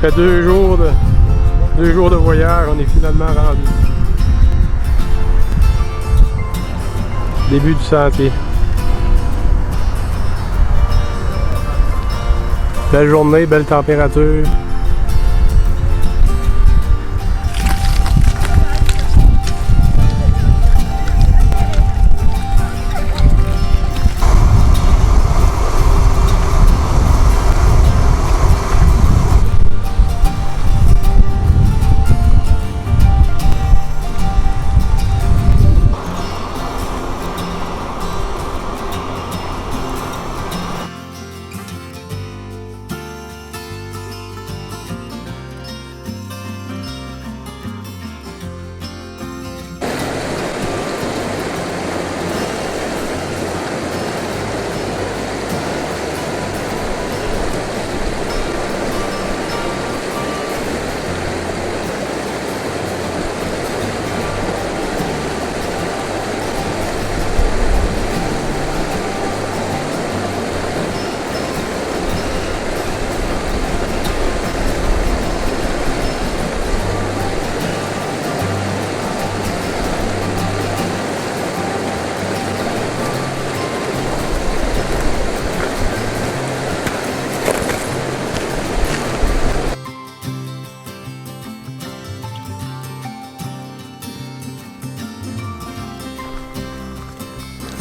Après 2 jours de voyage, on est finalement rendu. Début du sentier. Belle journée, belle température.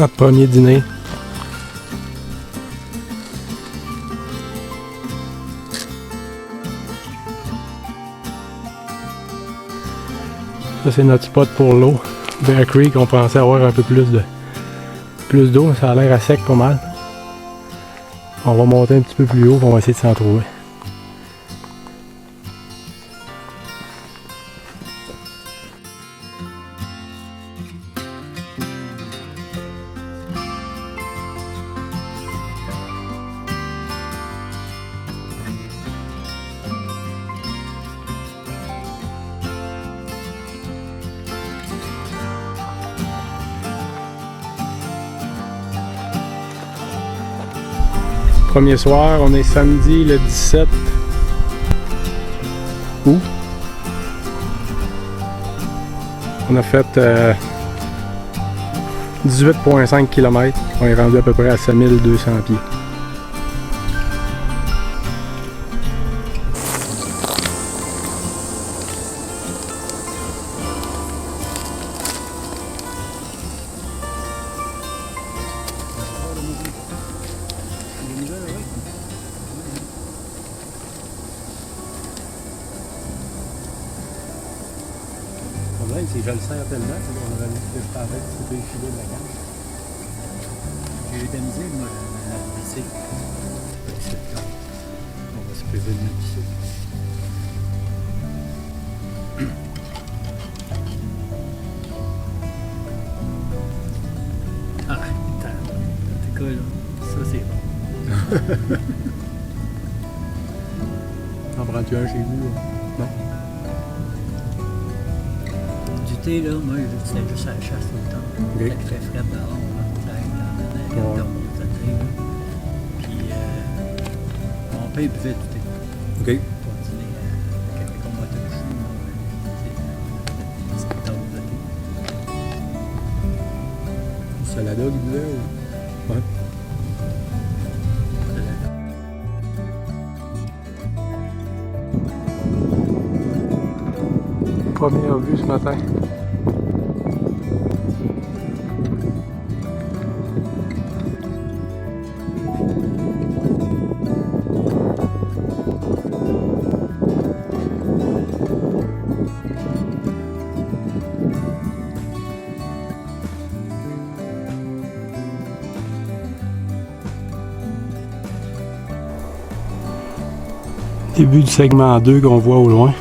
Notre premier dîner. Ça c'est notre spot pour l'eau. Bear Creek, on pensait avoir un peu plus d'eau, mais ça a l'air à sec pas mal. On va monter un petit peu plus haut, on va essayer de s'en trouver. Premier soir, on est samedi le 17 août. On a fait 18,5 km. On est rendu à peu près à 5200 pieds. C'est je le sers tellement, on aurait dit que je parlais que c'était le filet de la cage. J'ai eu de la misère, moi, la visser. On va se priver de notre visser. Ah, putain, en tout cas, là, ça c'est bon. En prends-tu un chez vous? Non? Là, moi, c'était juste à la chasse tout le temps. Okay. Il fait frais dehors, là. Ouais. Puis, mon père buvait tout le temps. OK. Pour dîner avec un mois de chou, une petite tasse de thé. Salada qu'il buvait ou? Ouais. Première vue ce matin. Début du segment 2 qu'on voit au loin.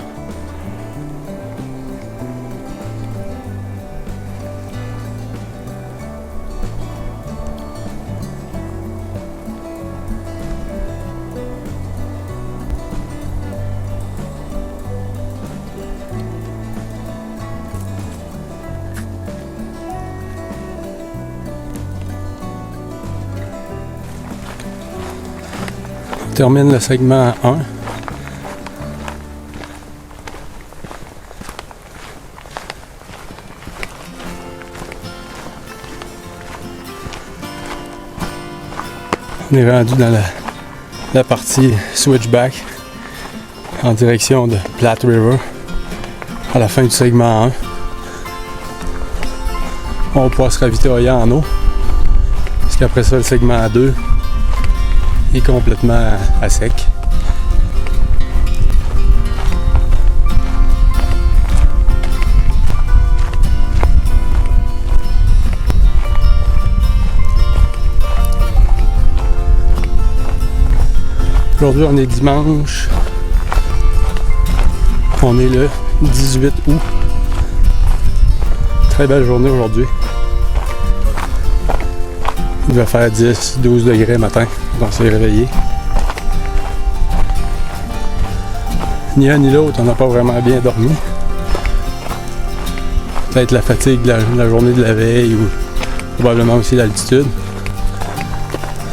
On termine le segment 1. On est rendu dans la partie switchback en direction de Platte River à la fin du segment 1. On va pouvoir se ravitailler en eau parce qu'après ça le segment 2 est complètement à sec. Aujourd'hui, on est dimanche. On est le 18 août. Très belle journée aujourd'hui. Il va faire 10-12 degrés matin. Donc, on s'est réveillé. Ni un ni l'autre, on n'a pas vraiment bien dormi. Peut-être la fatigue de la journée de la veille ou probablement aussi l'altitude.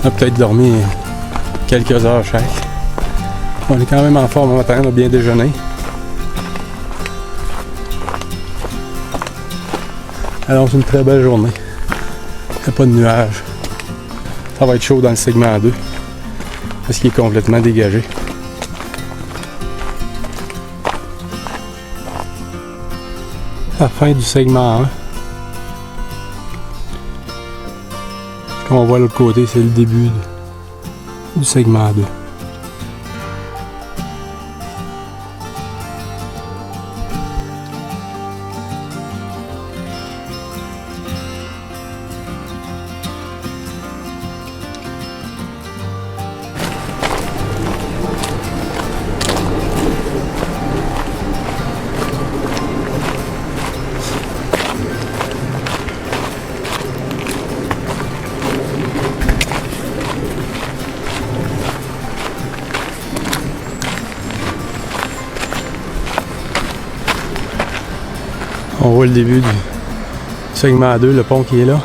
On a peut-être dormi quelques heures chaque. On est quand même en forme le matin, on a bien déjeuné. Alors c'est une très belle journée. Il n'y a pas de nuages. Ça va être chaud dans le segment 2 parce qu'il est complètement dégagé. La fin du segment 1. Comme on voit de l'autre côté, c'est le début du segment 2. On voit le début du segment 2, le pont qui est là.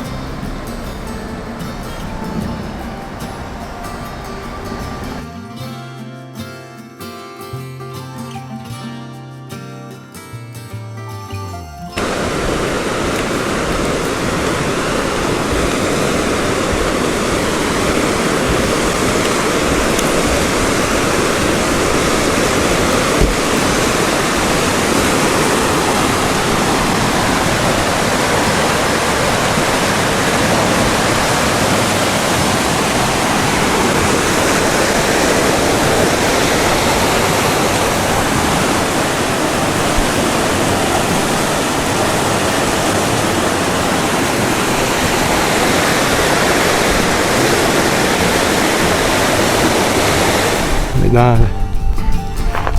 Dans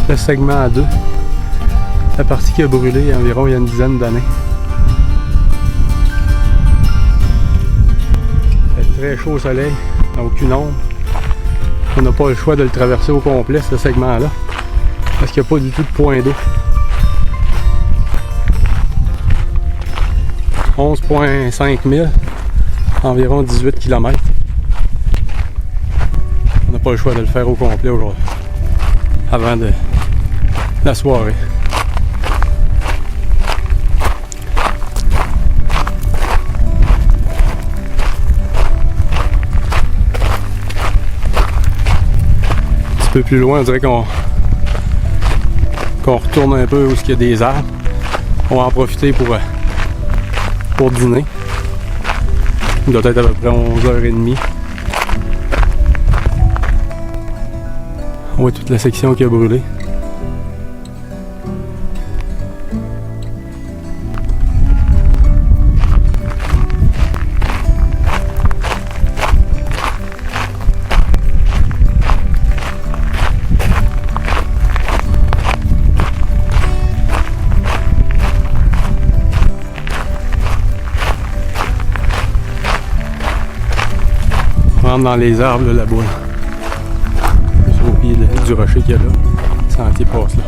le segment 2, la partie qui a brûlé environ il y a une dizaine d'années. Il fait très chaud au soleil, aucune ombre. On n'a pas le choix de le traverser au complet, ce segment-là, parce qu'il n'y a pas du tout de point d'eau. 11,5 milles, environ 18 km. On n'a pas le choix de le faire au complet aujourd'hui, avant de la soirée. Un petit peu plus loin, on dirait qu'on retourne un peu où il y a des arbres. On va en profiter pour dîner. Il doit être à peu près 11h30. On voit toute la section qui a brûlé. On rentre dans les arbres là-bas. Au pied du rocher qu'il y a là, le sentier passe là.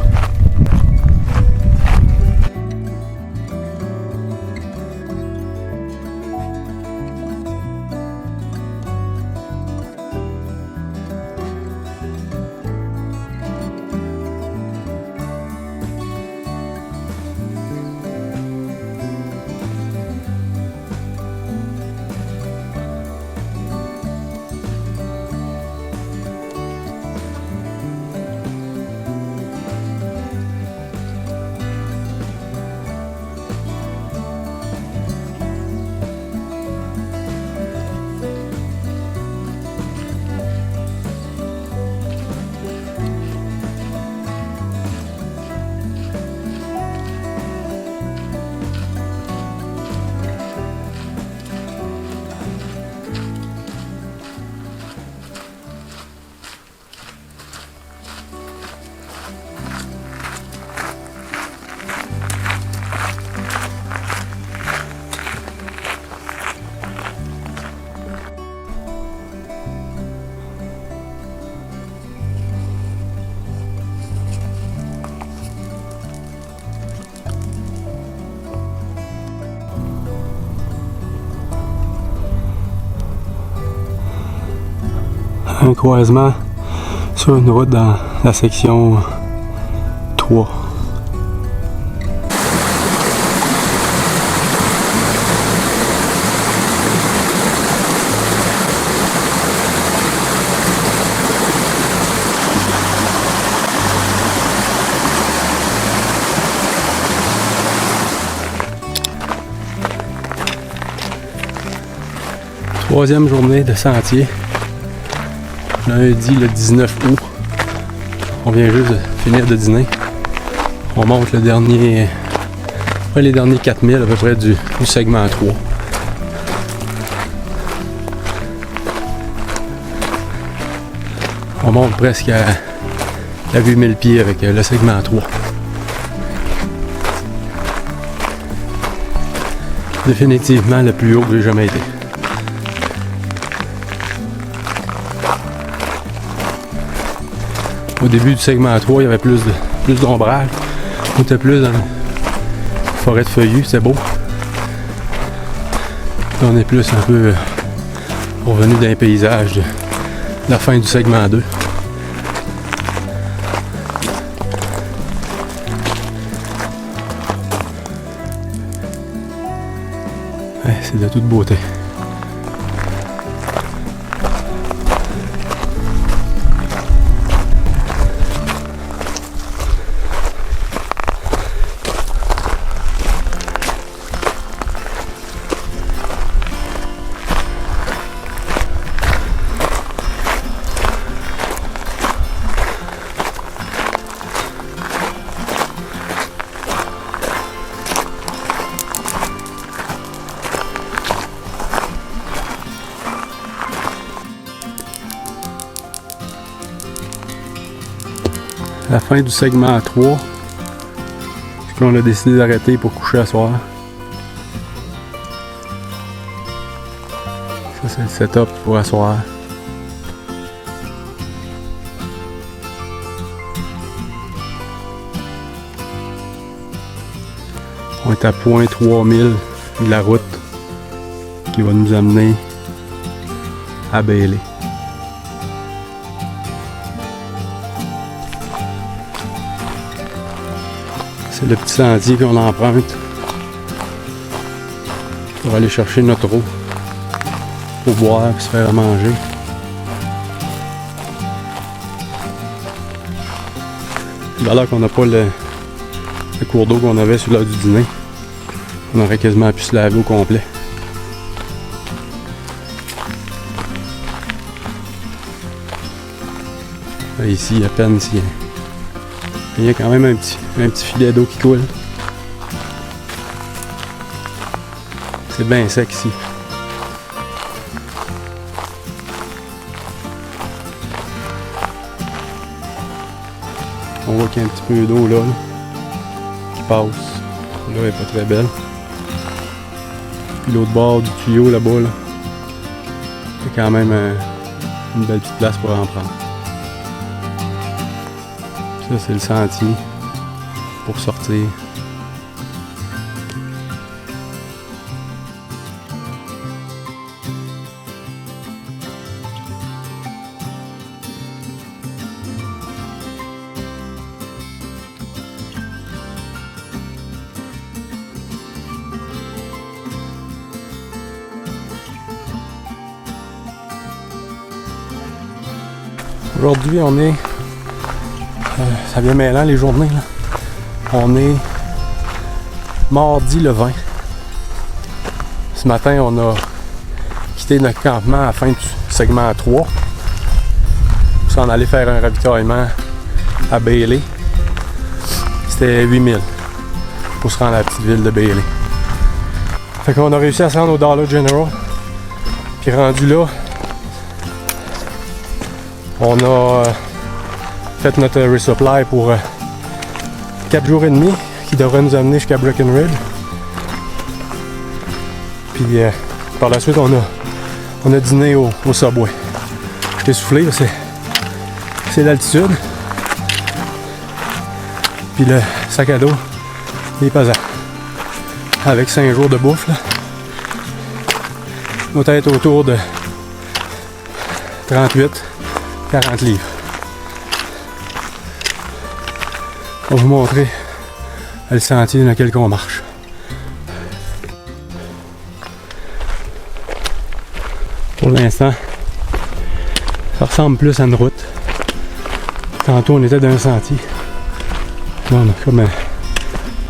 Un croisement sur une route dans la section 3. Troisième journée de sentier. Lundi le 19 août. On vient juste de finir de dîner. On monte les derniers 4000 à peu près du segment 3. On monte presque à 8000 pieds avec le segment 3. Définitivement le plus haut que j'ai jamais été. Au début du segment 3, il y avait plus d'ombrage. On était plus dans la forêt de feuillus, c'est beau. Là, on est plus un peu revenu d'un paysage de la fin du segment 2. Ouais, c'est de toute beauté. La fin du segment 3. Puis on a décidé d'arrêter pour coucher à soir. Ça c'est le setup pour à soir. On est à point 3000 de la route qui va nous amener à Bailey. C'est le petit sentier qu'on emprunte pour aller chercher notre eau pour boire et se faire à manger. Alors qu'on n'a pas le cours d'eau qu'on avait sur l'heure du dîner, on aurait quasiment pu se laver au complet. Là, ici, à peine s'il y a quand même un petit filet d'eau qui coule. C'est bien sec ici. On voit qu'il y a un petit peu d'eau là, qui passe. Là, elle n'est pas très belle. Puis l'autre bord du tuyau là-bas, là, c'est quand même une belle petite place pour en prendre. Ça, c'est le sentier pour sortir. Aujourd'hui, on est... ça vient mêlant les journées, là. On est mardi le 20. Ce matin, on a quitté notre campement à la fin du segment 3. Puis on allait faire un ravitaillement à Bailey. C'était 8000 pour se rendre à la petite ville de Bailey. Fait qu'on a réussi à se rendre au Dollar General. Puis rendu là, on a fait notre resupply pour 4 jours et demi qui devrait nous amener jusqu'à Breckenridge. Puis par la suite, on a dîné au Subway. Je t'ai soufflé, c'est l'altitude. Puis le sac à dos, il est pesant. Avec 5 jours de bouffe, là. On doit être autour de 38. 40 livres. On va vous montrer le sentier dans lequel on marche. Pour l'instant, ça ressemble plus à une route. Tantôt, on était dans un sentier. Là, on a comme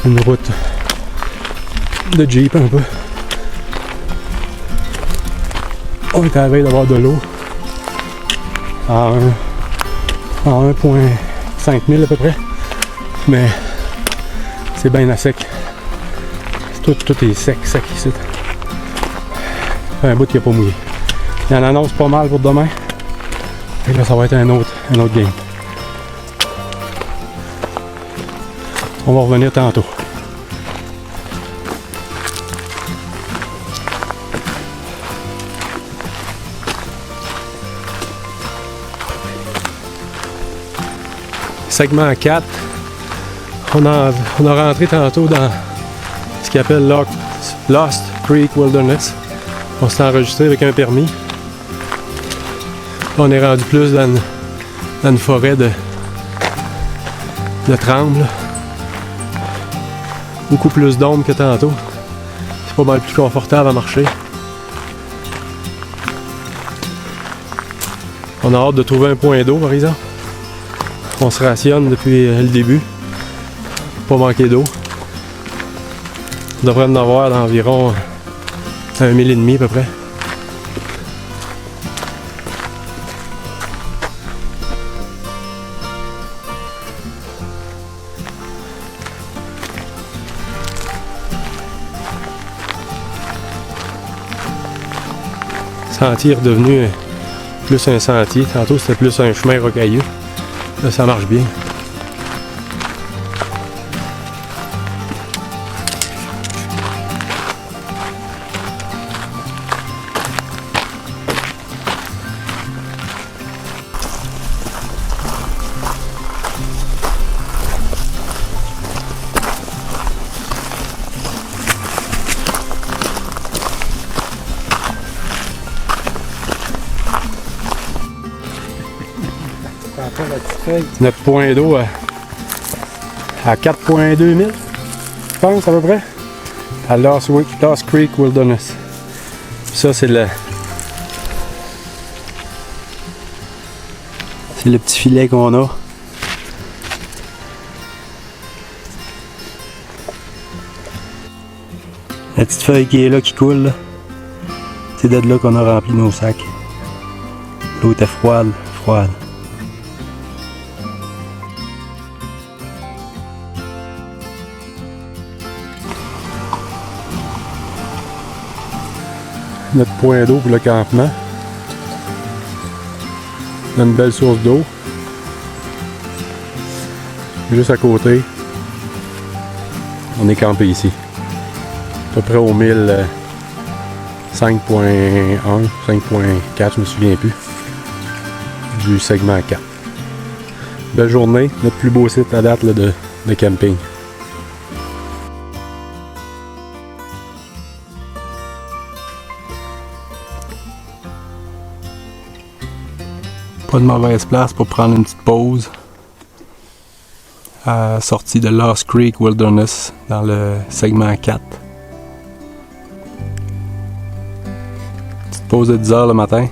une route de Jeep un peu. On est à la veille d'avoir de l'eau à 1,5 000 à peu près. Mais c'est bien à sec. Tout est sec ici. Un bout qui n'est pas mouillé. Il y en annonce pas mal pour demain. Et là, ça va être un autre game. On va revenir tantôt. Segment 4. On a rentré tantôt dans ce qu'ils appelle Lost Creek Wilderness. On s'est enregistré avec un permis. On est rendu plus dans une forêt de tremble. Beaucoup plus d'ombre que tantôt. C'est pas mal plus confortable à marcher. On a hâte de trouver un point d'eau par exemple. On se rationne depuis le début. Pas manquer d'eau. On devrait en avoir d'environ 1,5 000 à peu près. Le sentier est redevenu plus un sentier. Tantôt c'était plus un chemin rocailleux. Là ça marche bien. Notre point d'eau à 4,2 000, je pense à peu près, à Lost Creek Wilderness. Ça c'est le petit filet qu'on a. La petite feuille qui est là, qui coule, c'est de là qu'on a rempli nos sacs. L'eau était froide. Notre point d'eau pour le campement. On a une belle source d'eau. Juste à côté, on est campé ici. À peu près au 1000 5.1, 5.4, je me souviens plus. Du segment 4. Belle journée, notre plus beau site à date là, de camping. Pas de mauvaise place pour prendre une petite pause à la sortie de Lost Creek Wilderness dans le segment 4. Petite pause de 10 h le matin.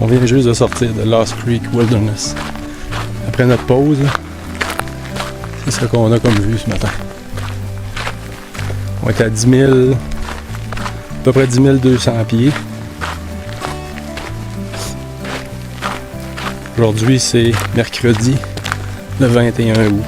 On vient juste de sortir de Lost Creek Wilderness. Après notre pause, c'est ce qu'on a comme vue ce matin. On est à 10 000, à peu près 10 200 pieds. Aujourd'hui, c'est mercredi, le 21 août.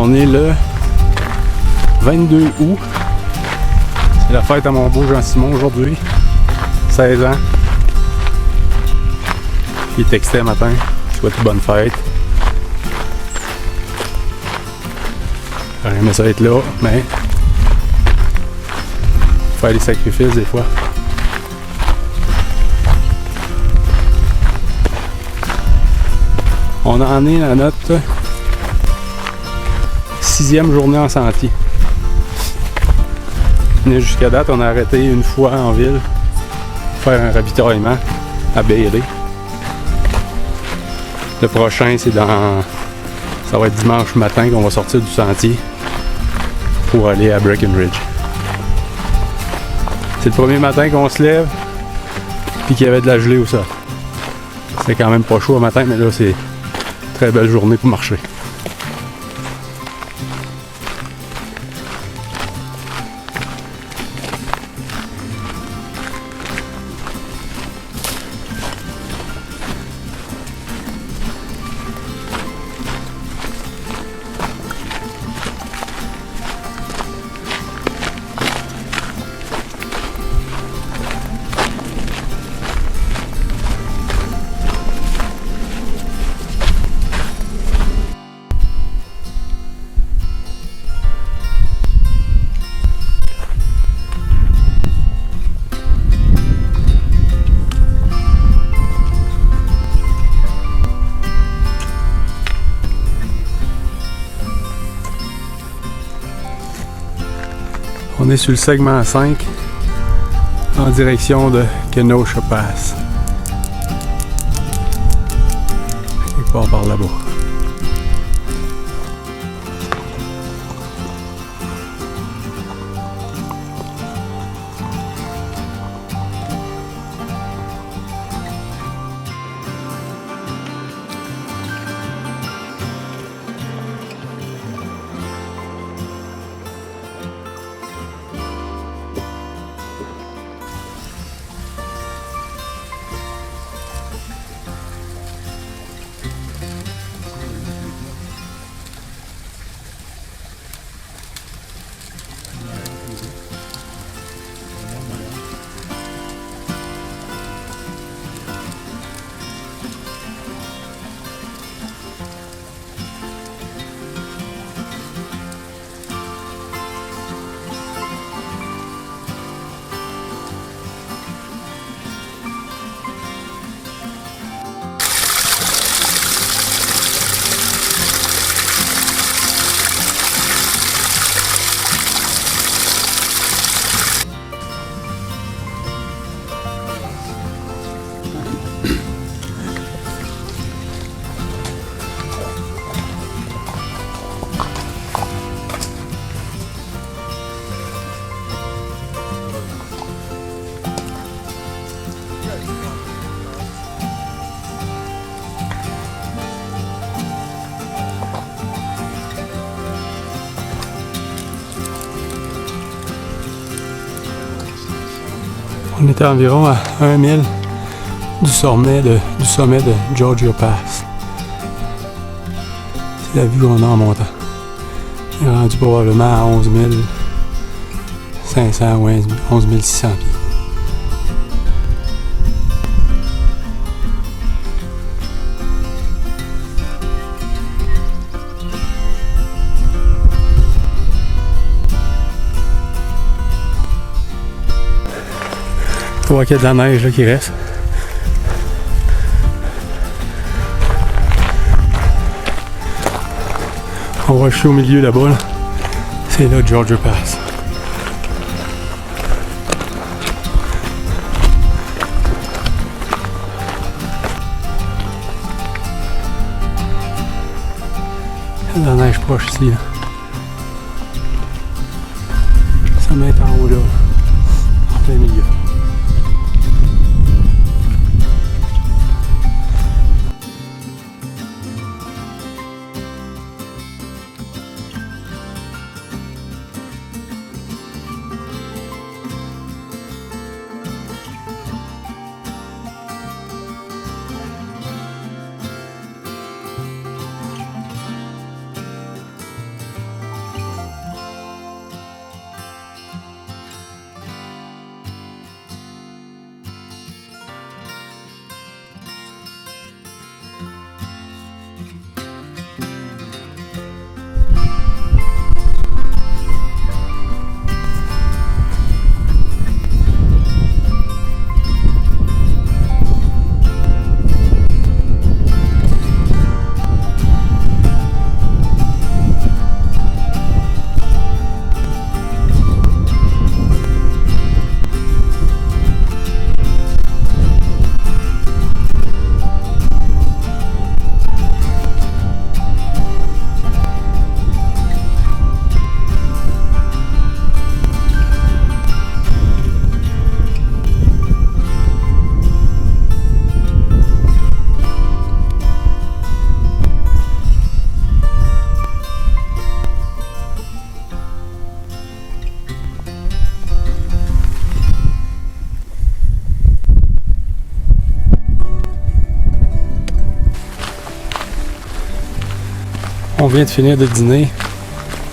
On est le 22 août. C'est la fête à mon beau Jean-Simon aujourd'hui. 16 ans. Il textait un matin. Il souhaite bonne fête. J'aurais aimé ça être là, mais faire des sacrifices des fois. On en est à notre 6e journée en sentier. Jusqu'à date, on a arrêté une fois en ville pour faire un ravitaillement à Bailey. Le prochain, c'est dans... Ça va être dimanche matin qu'on va sortir du sentier pour aller à Breckenridge. C'est le premier matin qu'on se lève puis qu'il y avait de la gelée au sol. C'est quand même pas chaud le matin, mais là, c'est une très belle journée pour marcher. On est sur le segment 5 en direction de Kenosha Pass. Quelque part par là-bas. On était environ à 1 mille du sommet de Georgia Pass. C'est la vue qu'on a en montant. On est rendu probablement à 11 500 ou 11 600 pieds. Je vois qu'il y a de la neige là, qui reste. On va acheter au milieu là-bas. Là. C'est là Georgia Pass. Il y a de la neige proche ici. Là. Ça met en haut là. En plein milieu. vient de finir de dîner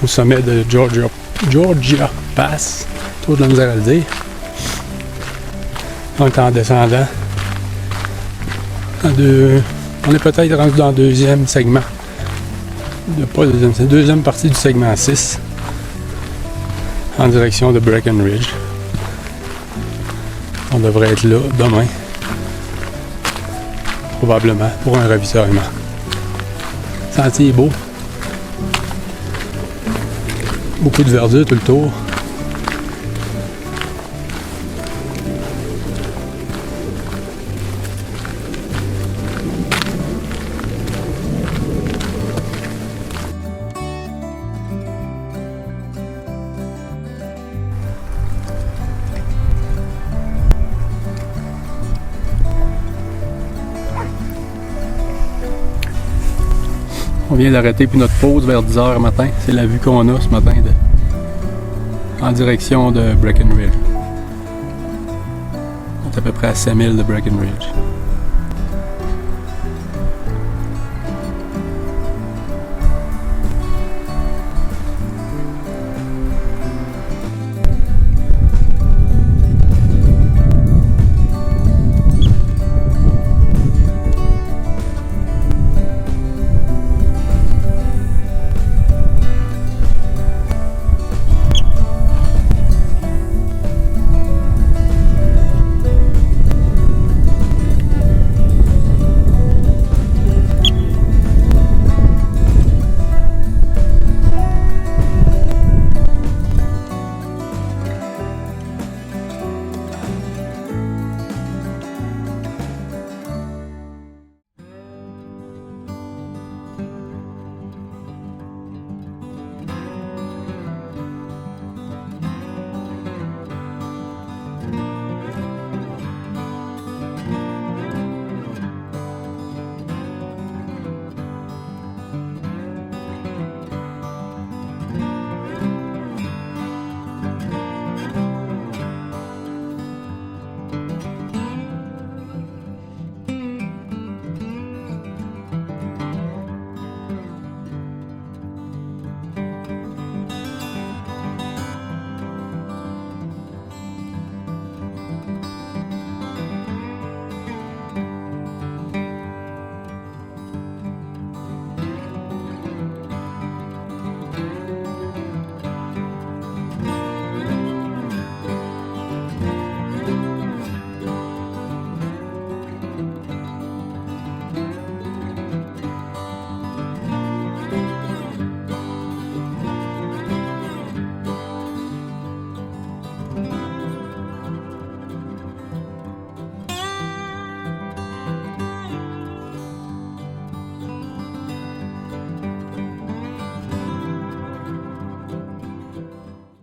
au sommet de Georgia Pass. Trop de la misère à le dire. On est en descendant. On est peut-être rendu dans le deuxième segment. Pas le deuxième, c'est la deuxième partie du segment 6. En direction de Breckenridge. On devrait être là demain. Probablement pour un ravitaillement. Le sentier est beau. Beaucoup de verdure tout le tour. On vient d'arrêter puis notre pause vers 10h matin. C'est la vue qu'on a ce matin en direction de Breckenridge. On est à peu près à 5000 de Breckenridge.